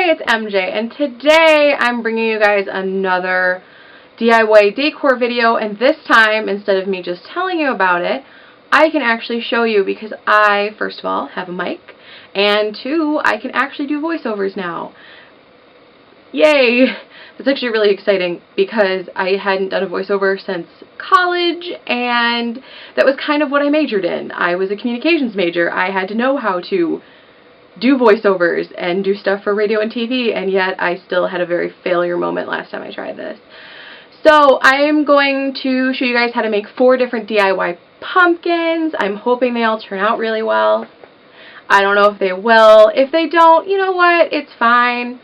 Hey, it's MJ, and today I'm bringing you guys another DIY decor video, and this time, instead of me just telling you about it, I can actually show you because I, first of all, have a mic, and two, I can actually do voiceovers now. Yay! That's actually really exciting because I hadn't done a voiceover since college, and that was kind of what I majored in. I was a communications major. I had to know how to do voiceovers and do stuff for radio and TV, and yet I still had a very failure moment last time I tried this. So I am going to show you guys how to make 4 different DIY pumpkins. I'm hoping they all turn out really well. I don't know if they will. If they don't, you know what? It's fine.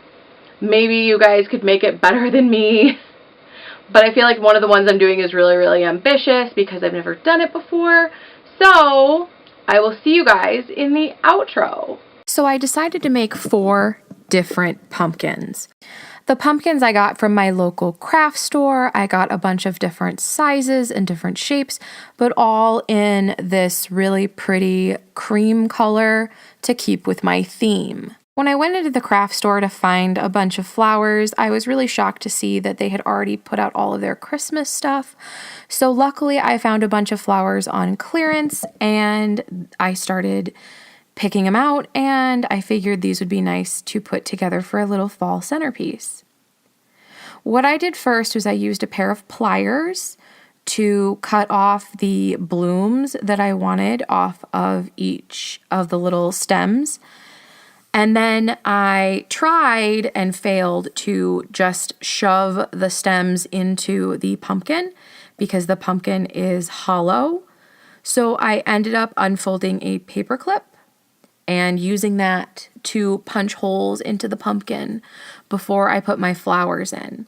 Maybe you guys could make it better than me. But I feel like one of the ones I'm doing is really, really ambitious because I've never done it before. So I will see you guys in the outro. So I decided to make 4 different pumpkins. The pumpkins I got from my local craft store. I got a bunch of different sizes and different shapes, but all in this really pretty cream color to keep with my theme. When I went into the craft store to find a bunch of flowers, I was really shocked to see that they had already put out all of their Christmas stuff. So luckily I found a bunch of flowers on clearance and I started picking them out, and I figured these would be nice to put together for a little fall centerpiece. What I did first was I used a pair of pliers to cut off the blooms that I wanted off of each of the little stems. And then I tried and failed to just shove the stems into the pumpkin because the pumpkin is hollow. So I ended up unfolding a paper clip and using that to punch holes into the pumpkin before I put my flowers in.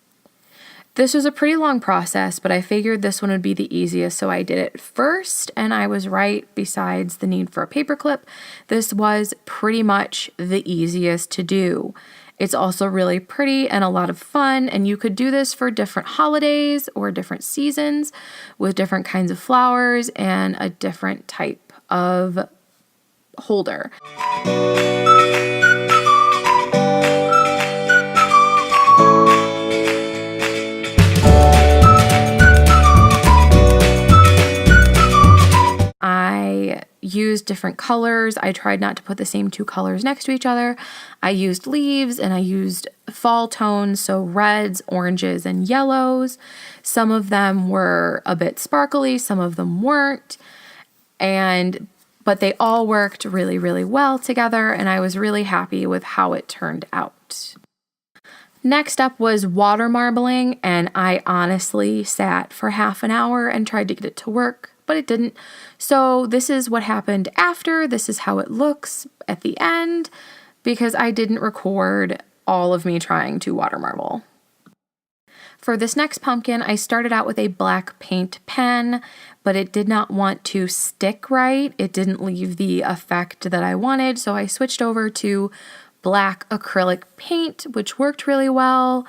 This was a pretty long process, but I figured this one would be the easiest, so I did it first, and I was right. Besides the need for a paper clip, this was pretty much the easiest to do. It's also really pretty and a lot of fun, and you could do this for different holidays or different seasons with different kinds of flowers and a different type of holder. I used different colors. I tried not to put the same 2 colors next to each other. I used leaves and I used fall tones, so reds, oranges, and yellows. Some of them were a bit sparkly, some of them weren't. But they all worked really, really well together, and I was really happy with how it turned out. Next up was water marbling, and I honestly sat for half an hour and tried to get it to work, but it didn't. So this is what happened after. This is how it looks at the end, because I didn't record all of me trying to water marble. For this next pumpkin, I started out with a black paint pen, but it did not want to stick right. It didn't leave the effect that I wanted, so I switched over to black acrylic paint, which worked really well.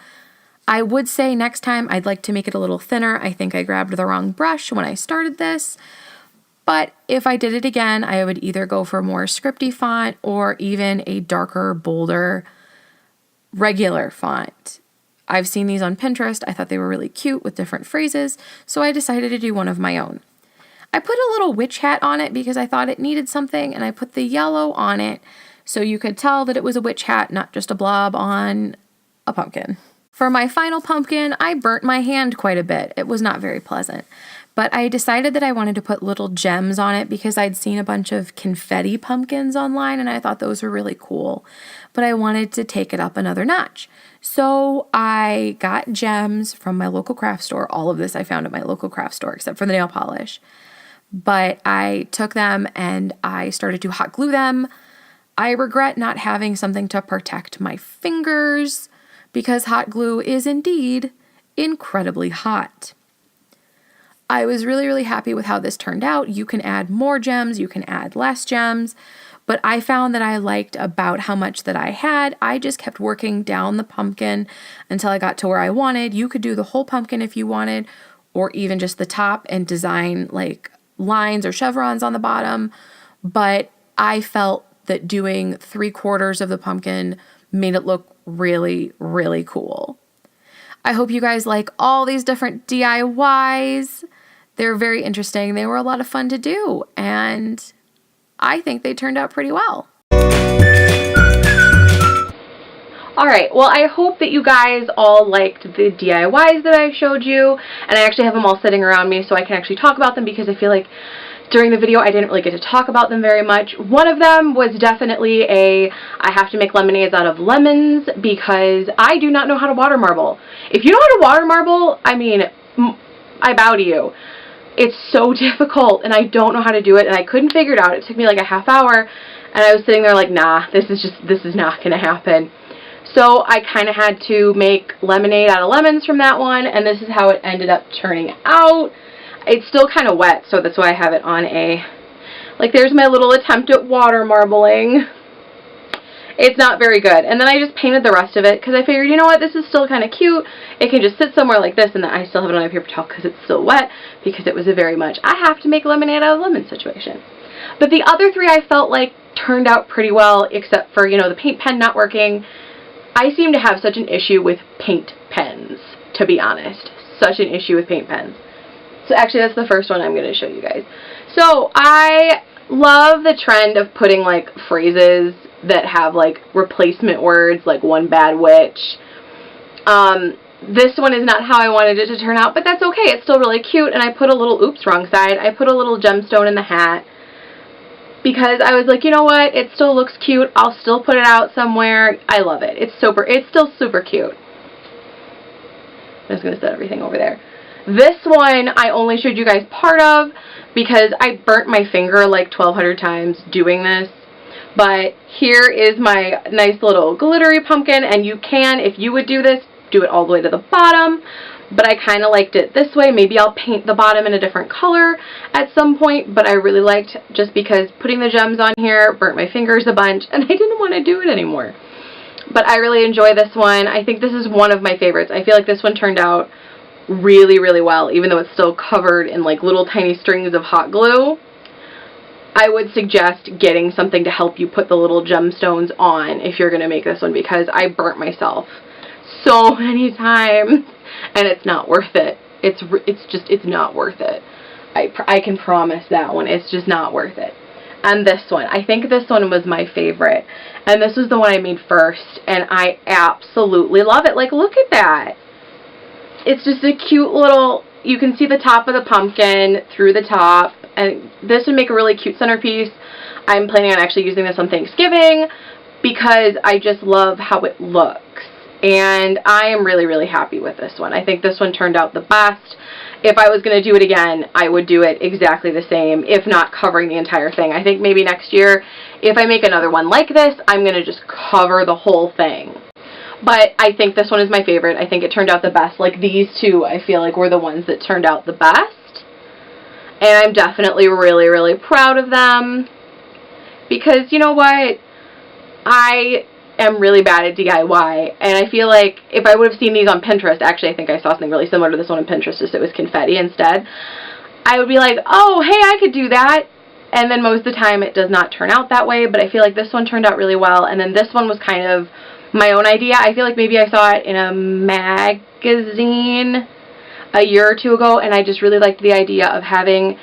I would say next time I'd like to make it a little thinner. I think I grabbed the wrong brush when I started this, but if I did it again, I would either go for a more scripty font or even a darker, bolder, regular font. I've seen these on Pinterest. I thought they were really cute with different phrases, so I decided to do one of my own. I put a little witch hat on it because I thought it needed something, and I put the yellow on it so you could tell that it was a witch hat, not just a blob on a pumpkin. For my final pumpkin, I burnt my hand quite a bit. It was not very pleasant, but I decided that I wanted to put little gems on it because I'd seen a bunch of confetti pumpkins online, and I thought those were really cool, but I wanted to take it up another notch. So I got gems from my local craft store. All of this I found at my local craft store, except for the nail polish. But I took them and I started to hot glue them. I regret not having something to protect my fingers because hot glue is indeed incredibly hot. I was really, really happy with how this turned out. You can add more gems, you can add less gems. But I found that I liked about how much that I had. I just kept working down the pumpkin until I got to where I wanted. You could do the whole pumpkin if you wanted, or even just the top and design like lines or chevrons on the bottom. But I felt that doing 3/4 of the pumpkin made it look really, really cool. I hope you guys like all these different DIYs. They're very interesting. They were a lot of fun to do, and I think they turned out pretty well. Alright, well I hope that you guys all liked the DIYs that I showed you, and I actually have them all sitting around me so I can actually talk about them, because I feel like during the video I didn't really get to talk about them very much. One of them was definitely I have to make lemonades out of lemons, because I do not know how to water marble. If you know how to water marble, I mean, I bow to you. It's so difficult, and I don't know how to do it, and I couldn't figure it out. It took me like a half hour, and I was sitting there like, nah, this is not gonna happen. So I kind of had to make lemonade out of lemons from that one, and this is how it ended up turning out. It's still kind of wet, so that's why I have it on like, there's my little attempt at water marbling. It's not very good. And then I just painted the rest of it, because I figured, you know what, this is still kind of cute. It can just sit somewhere like this, and then I still have it on a paper towel because it's still wet, because it was a very much, I have to make lemonade out of lemon situation. But the other three I felt like turned out pretty well, except for, you know, the paint pen not working. I seem to have such an issue with paint pens, to be honest. Such an issue with paint pens. So actually that's the first one I'm going to show you guys. So I love the trend of putting like phrases that have like replacement words, like one bad witch. This one is not how I wanted it to turn out, but that's okay. It's still really cute, and I put a little, oops, wrong side. I put a little gemstone in the hat, because I was like, you know what, it still looks cute. I'll still put it out somewhere. I love it. It's still super cute. I'm just going to set everything over there. This one I only showed you guys part of because I burnt my finger like 1,200 times doing this. But here is my nice little glittery pumpkin, and you can, if you would do this, do it all the way to the bottom. But I kind of liked it this way. Maybe I'll paint the bottom in a different color at some point, but I really liked, just because putting the gems on here burnt my fingers a bunch, and I didn't want to do it anymore. But I really enjoy this one. I think this is one of my favorites. I feel like this one turned out really, really well, even though it's still covered in like little tiny strings of hot glue. I would suggest getting something to help you put the little gemstones on if you're going to make this one, because I burnt myself so many times. And it's not worth it. It's not worth it. I can promise that one. It's just not worth it. And this one, I think this one was my favorite. And this was the one I made first, and I absolutely love it. Like, look at that. It's just a cute little, you can see the top of the pumpkin through the top, and this would make a really cute centerpiece. I'm planning on actually using this on Thanksgiving, because I just love how it looks. And I am really, really happy with this one. I think this one turned out the best. If I was going to do it again, I would do it exactly the same, if not covering the entire thing. I think maybe next year, if I make another one like this, I'm going to just cover the whole thing. But I think this one is my favorite. I think it turned out the best. Like, these two, I feel like, were the ones that turned out the best. And I'm definitely really, really proud of them. Because, you know what? I am really bad at DIY, and I feel like if I would have seen these on Pinterest, actually I think I saw something really similar to this one on Pinterest, just it was confetti instead, I would be like, oh, hey, I could do that. And then most of the time it does not turn out that way, but I feel like this one turned out really well. And then this one was kind of my own idea. I feel like maybe I saw it in a magazine a year or two ago, and I just really liked the idea of having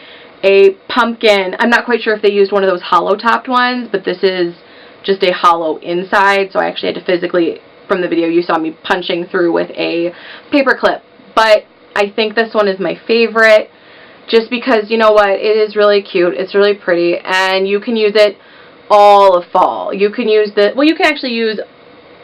a pumpkin. I'm not quite sure if they used one of those hollow topped ones, but this is just a hollow inside, so I actually had to physically, from the video you saw me punching through with a paper clip. But I think this one is my favorite, just because, you know what, it is really cute, it's really pretty, and you can use it all of fall. You can use well, you can actually use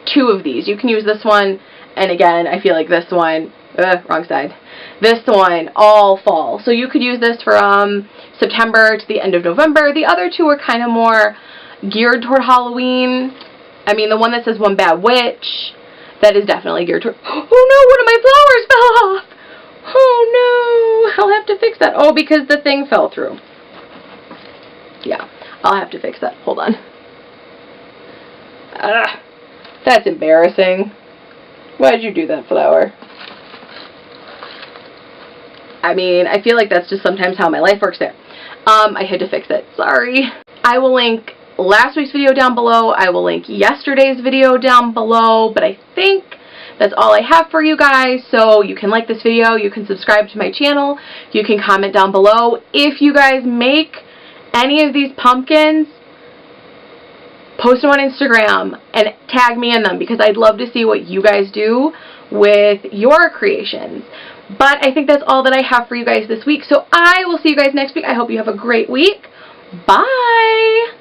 two of these. You can use this one, and again, I feel like this one, wrong side, this one all fall. So you could use this from September to the end of November. The other two are kind of more geared toward Halloween. I mean, the one that says one bad witch, that is definitely geared toward, oh no, one of my flowers fell off. Oh no, I'll have to fix that. Oh, because the thing fell through. Yeah, I'll have to fix that. Hold on. That's embarrassing. Why'd you do that, flower? I mean, I feel like that's just sometimes how my life works there. I had to fix it. Sorry. I will link last week's video down below. I will link yesterday's video down below, but I think that's all I have for you guys. So you can like this video, you can subscribe to my channel, you can comment down below. If you guys make any of these pumpkins, post them on Instagram and tag me in them, because I'd love to see what you guys do with your creations. But I think that's all that I have for you guys this week. So I will see you guys next week. I hope you have a great week. Bye!